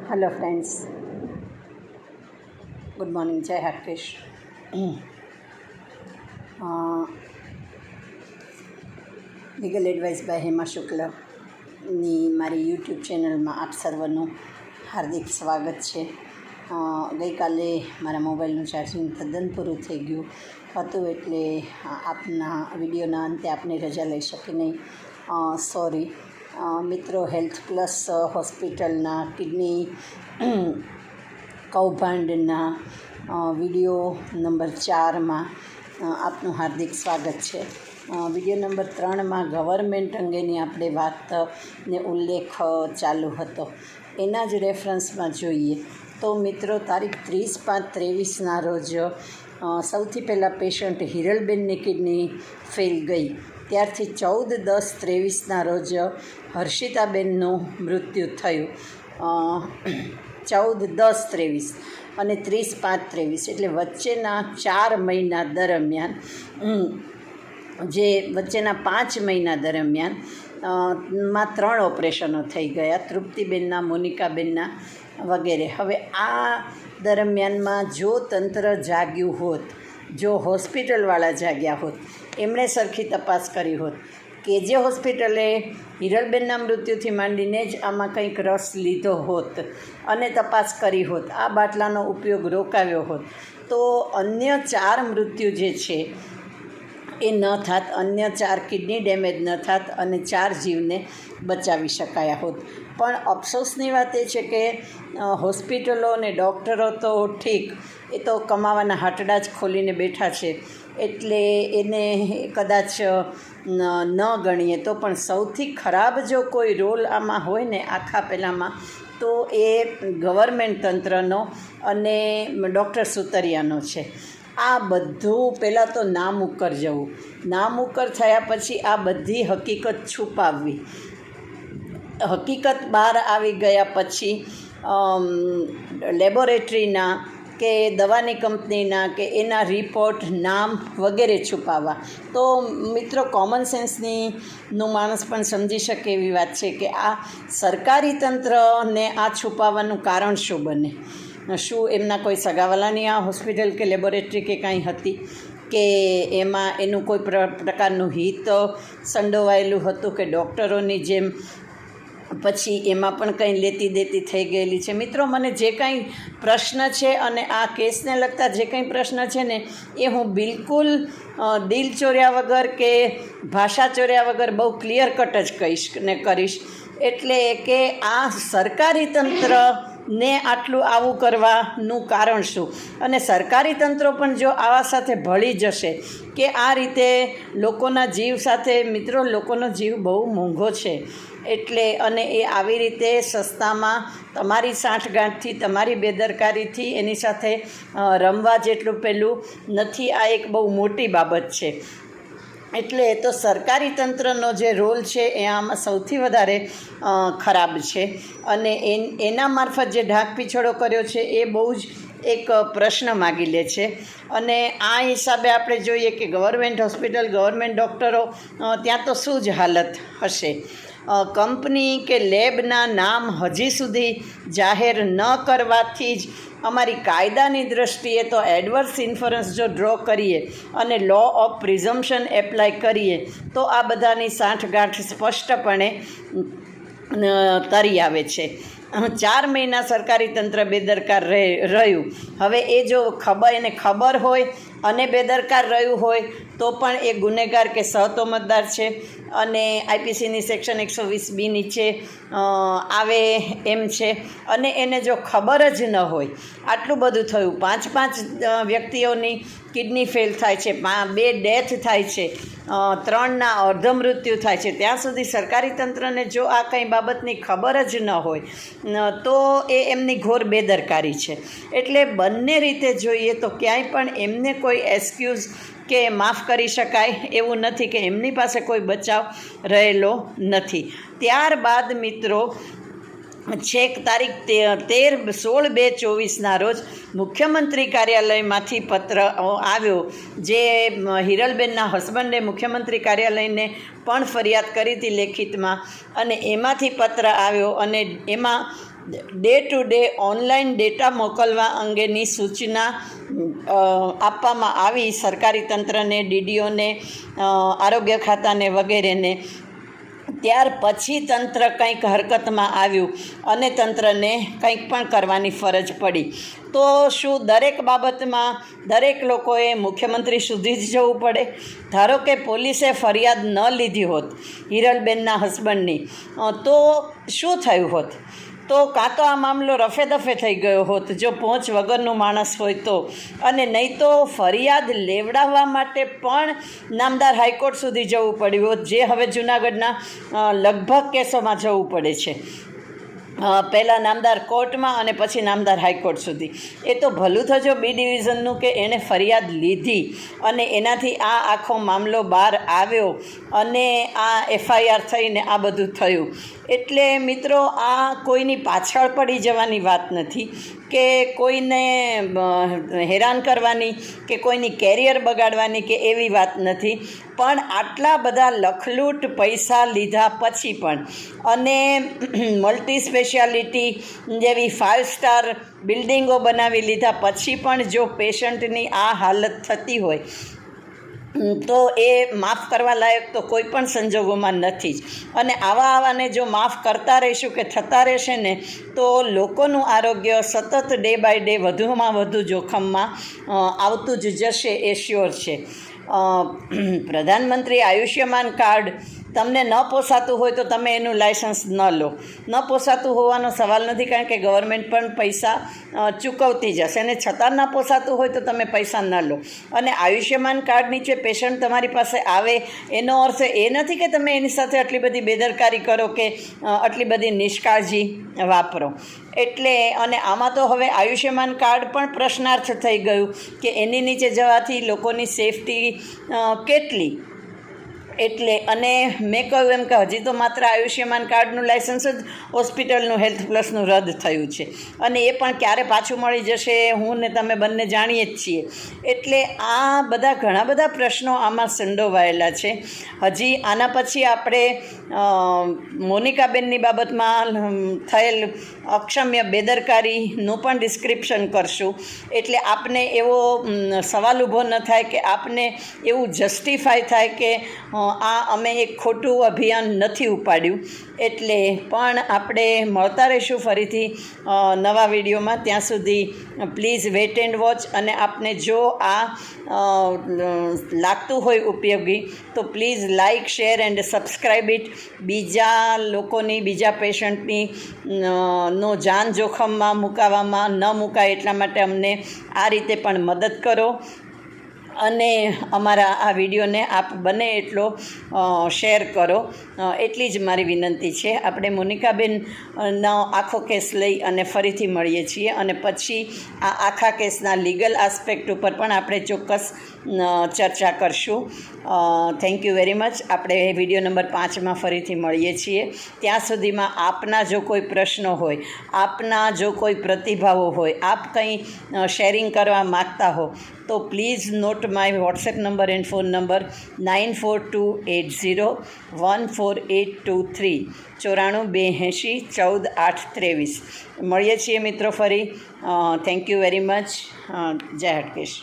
Hello friends, good morning, जय हार्केश। Legal advice by Hema શુક્લની મારી YouTube ચેનલમાં આપ સર્વનું હાર્દિક સ્વાગત છે। ગઈકાલે મારા મોબાઈલનું ચાર્જિંગ તદ્દન પૂરું થઈ ગયું હતું, એટલે આપના વિડીયોના અંતે આપને રજા લઈ શકી નહીં, સોરી મિત્રો। હેલ્થ પ્લસ હોસ્પિટલના કિડની કૌભાંડના વિડીયો નંબર 4માં આપનું હાર્દિક સ્વાગત છે। વિડીયો નંબર 3માં ગવર્મેન્ટ અંગેની આપણે વાતને ઉલ્લેખ ચાલુ હતો, એના જ રેફરન્સમાં જોઈએ તો મિત્રો, તારીખ 30/5/23ના રોજ સૌથી પહેલાં પેશન્ટ હિરલબેનની કિડની ફેલ ગઈ। ત્યારથી 14/10/23ના રોજ હર્ષિતાબેનનું મૃત્યુ થયું। 14/10/23 અને 30/5/23 એટલે વચ્ચેના 4 મહિના દરમિયાન, જે વચ્ચેના 5 મહિના દરમિયાન માં 3 ઓપરેશનો થઈ ગયા, તૃપ્તિબેનના, મોનિકાબેનના વગેરે। હવે આ દરમિયાનમાં જો તંત્ર જાગ્યું હોત, જો હોસ્પિટલવાળા જાગ્યા હોત, એમણે સરખી તપાસ કરી હોત, કે જે હોસ્પિટલે હિરલબેનના મૃત્યુથી માંડીને જ આમાં કંઈક રસ લીધો હોત અને તપાસ કરી હોત, આ બાટલાનો ઉપયોગ રોકાવ્યો હોત, તો અન્ય 4 મૃત્યુ જે છે એ ન થાત, અન્ય 4 કિડની ડેમેજ ન થાત અને 4 જીવને બચાવી શકાયા હોત। પણ અફસોસની વાત એ છે કે હોસ્પિટલો અને ડૉક્ટરો તો ઠીક, એ તો કમાવાના હાટડા જ ખોલીને બેઠા છે, એટલે એને કદાચ ન ગણીએ તો પણ સૌથી ખરાબ જો કોઈ રોલ આમાં હોય ને આખા પહેલાંમાં, તો એ ગવર્મેન્ટ તંત્રનો અને ડૉક્ટર સુતરિયાનો છે। આ બધું પહેલાં તો નામુકર જવું, નામુકર થયા પછી આ બધી હકીકત છુપાવવી, હકીકત બહાર આવી ગયા પછી લેબોરેટરીના કે દવાની કંપનીના કે એના રિપોર્ટ, નામ વગેરે છુપાવવા। તો મિત્રો, કોમન સેન્સનું માણસ પણ સમજી શકે એવી વાત છે કે આ સરકારી તંત્રને આ છુપાવવાનું કારણ શું બને? શું એમના કોઈ સગાવાલાની આ હોસ્પિટલ કે લેબોરેટરી કે કાંઈ હતી, કે એમાં એનું કોઈ પ્રકારનું હિત સંડોવાયેલું હતું, કે ડૉક્ટરોની જેમ પછી એમાં પણ કંઈ લેતી દેતી થઈ ગયેલી છે? મિત્રો, મને જે કાંઈ પ્રશ્ન છે અને આ કેસને લગતા જે કંઈ પ્રશ્ન છે ને, એ હું બિલકુલ દિલ ચોર્યા વગર કે ભાષા ચોર્યા વગર બહુ ક્લિયર કટ જ કહીશ ને કરીશ। એટલે કે આ સરકારી તંત્રને આટલું આવું કરવાનું કારણ શું? અને સરકારી તંત્રો પણ જો આવા સાથે ભળી જશે કે આ રીતે લોકોના જીવ સાથે, મિત્રો લોકોનો જીવ બહુ મોંઘો છે, એટલે અને એ આવી રીતે સસ્તામાં તમારી સાંઠગાંઠથી, તમારી બેદરકારીથી એની સાથે રમવા જેટલું પેલું નથી, આ એક બહુ મોટી બાબત છે। એટલે તો સરકારી તંત્રનો જે રોલ છે એ આમાં સૌથી વધારે ખરાબ છે, અને એના મારફત જે ઢાક પીછોડો કર્યો છે એ બહુ જ એક પ્રશ્ન માગી લે છે। અને આ હિસાબે આપણે જોઈએ કે ગવર્મેન્ટ હોસ્પિટલ, ગવર્મેન્ટ ડૉક્ટરો, ત્યાં તો શું જ હાલત હશે? કંપની કે લેબના નામ હજી સુધી જાહેર ન કરવાથી જ અમારી કાયદાની દૃષ્ટિએ તો એડવર્સ ઇન્ફરન્સ જો ડ્રો કરીએ અને લો ઓફ પ્રિઝમ્પશન એપ્લાય કરીએ તો આ બધાની સાંઠગાંઠ સ્પષ્ટપણે તરી આવે છે। 4 મહિના સરકારી તંત્ર બેદરકાર રહ્યું। હવે એ જો એને ખબર હોય અને બેદરકાર રહ્યું હોય તો પણ એ ગુનેગાર કે સહતોમતદાર છે, અને આઈપીસીની સેક્શન 120B નીચે આવે એમ છે। અને એને જો ખબર જ ન હોય, આટલું બધું થયું, 5 વ્યક્તિઓની કિડની ફેલ થાય છે, 2 ડેથ થાય છે, 3ના અર્ધમૃત્યુ થાય છે, ત્યાં સુધી સરકારી તંત્રને જો આ કંઈ બાબતની ખબર જ ન હોય તો એ એમની ઘોર બેદરકારી છે। એટલે બંને રીતે જોઈએ તો ક્યાંય પણ એમને કોઈ એક્સક્યુઝ કે માફ કરી શકાય એવું નથી, કે એમની પાસે કોઈ બચાવ રહેલો નથી। ત્યારબાદ મિત્રો, છેક તારીખ 16/2/24ના રોજ મુખ્યમંત્રી કાર્યાલયમાંથી પત્ર આવ્યો, જે હિરલબેનના હસબન્ડે મુખ્યમંત્રી કાર્યાલયને પણ ફરિયાદ કરી હતી લેખિતમાં, અને એમાંથી પત્ર આવ્યો, અને એમાં day to day online data મોકલવા અંગેની સૂચના આપવામાં આવી સરકારી તંત્રને, ડીડીઓને, આરોગ્ય ખાતાને વગેરેને. ત્યાર પછી તંત્ર કંઈક હરકતમાં આવ્યું અને તંત્રને કંઈક પણ કરવાની ફરજ પડી. તો શું દરેક બાબતમાં દરેક લોકોએ મુખ્યમંત્રી સુધી જ જવું પડે? ધારો કે પોલીસે ફરિયાદ ન લીધી હોત હિરલબેનના હસબન્ડની, તો શું થયું હોત? તો કાં તો આ મામલો રફે દફે થઈ ગયો હોત જો પહોંચ વગરનું માણસ હોય તો, અને નહીં તો ફરિયાદ લેવડાવવા માટે પણ નામદાર હાઈકોર્ટ સુધી જવું પડ્યું હોત, જે હવે જૂનાગઢના લગભગ કેસોમાં જવું પડે છે. પહેલાં નામદાર કોર્ટમાં અને પછી નામદાર હાઈકોર્ટ સુધી. એ તો ભલું થજો બી ડિવિઝનનું કે એણે ફરિયાદ લીધી અને એનાથી આ આખો મામલો બહાર આવ્યો અને આ એફઆઈઆર થઈને આ બધું થયું. એટલે મિત્રો, આ કોઈની પાછળ પડી જવાની વાત નથી કે કોઈને હેરાન કરવાની કે કોઈની કેરિયર બગાડવાની કે એવી વાત નથી. પણ આટલા બધા લખલૂટ પૈસા લીધા પછી પણ અને મલ્ટી સ્પેશિયાલિટી જેવી 5 સ્ટાર બિલ્ડિંગો બનાવી લીધા પછી પણ જો પેશન્ટની આ હાલત થતી હોય તો એ માફ કરવા લાયક તો કોઈ પણ સંજોગોમાં નથી જ. અને આવાને જો માફ કરતા રહીશું કે થતા રહેશે ને, તો લોકોનું આરોગ્ય સતત ડે બાય ડે વધુમાં વધુ જોખમમાં આવતું જ જશે, એ શ્યોર છે. પ્રધાનમંત્રી આયુષ્યમાન કાર્ડ તમને ન પોસાતું હોય તો તમે એનું લાયસન્સ ન લો. ન પોસાતું હોવાનો સવાલ નથી, કારણ કે ગવર્મેન્ટ પણ પૈસા ચૂકવતી જશે, અને છતાં ન પોસાતું હોય તો તમે પૈસા ન લો. અને આયુષ્યમાન કાર્ડ નીચે પેશન્ટ તમારી પાસે આવે એનો અર્થ એ નથી કે તમે એની સાથે આટલી બધી બેદરકારી કરો કે આટલી બધી નિષ્કાળજી વાપરો. એટલે અને આમાં તો હવે આયુષ્યમાન કાર્ડ પણ પ્રશ્નાર્થ થઈ ગયું કે એની નીચે જવાથી લોકોની સેફટી કેટલી. એટલે અને મેં કહ્યું એમ કે હજી તો માત્ર આયુષ્યમાન કાર્ડનું લાયસન્સ જ હોસ્પિટલનું હેલ્થ પ્લસનું રદ થયું છે, અને એ પણ ક્યારે પાછું મળી જશે હું ને તમે બંને જાણીએ જ છીએ. એટલે આ બધા ઘણા બધા પ્રશ્નો આમાં સંડોવાયેલા છે. હજી આના પછી આપણે મોનિકાબેનની બાબતમાં થયેલ અક્ષમ્ય બેદરકારીનું પણ ડિસ્ક્રિપ્શન કરશું. એટલે આપને એવો સવાલ ઊભો ન થાય કે આપને એવું જસ્ટિફાય થાય કે આ અમે એક ખોટું અભિયાન નથી ઉપાડ્યું. એટલે પણ આપણે મળતા રહીશું ફરીથી નવા વિડીયોમાં. ત્યાં સુધી પ્લીઝ વેટ એન્ડ વોચ. અને આપને જો આ લાગતું હોય ઉપયોગી તો please like, share and subscribe it. બીજા લોકોની, બીજા પેશન્ટની નો જાન જોખમમાં મુકાવવામાં ન મુકાય એટલા માટે અમને આ રીતે પણ મદદ કરો. અને અમારા આ વિડીયોને આપ બને એટલો શેર કરો, એટલી જ મારી વિનંતી છે. આપણે મોનિકાબેનનો આખો કેસ લઈ અને ફરીથી મળીએ છીએ, અને પછી આ આખા કેસના લીગલ આસ્પેક્ટ ઉપર પણ આપણે ચોક્કસ ચર્ચા કરશું. Thank you very much. આપણે વિડીયો નંબર 5માં ફરીથી મળીએ છીએ. ત્યાં સુધીમાં આપના જો કોઈ પ્રશ્નો હોય, આપના જો કોઈ પ્રતિભાવો હોય, આપ કંઈ શેરિંગ કરવા માગતા હો તો please note my WhatsApp number and phone number 9428014823 9428140823. મળીએ છીએ મિત્રો ફરી. Thank you very much. જય હાટકેશ.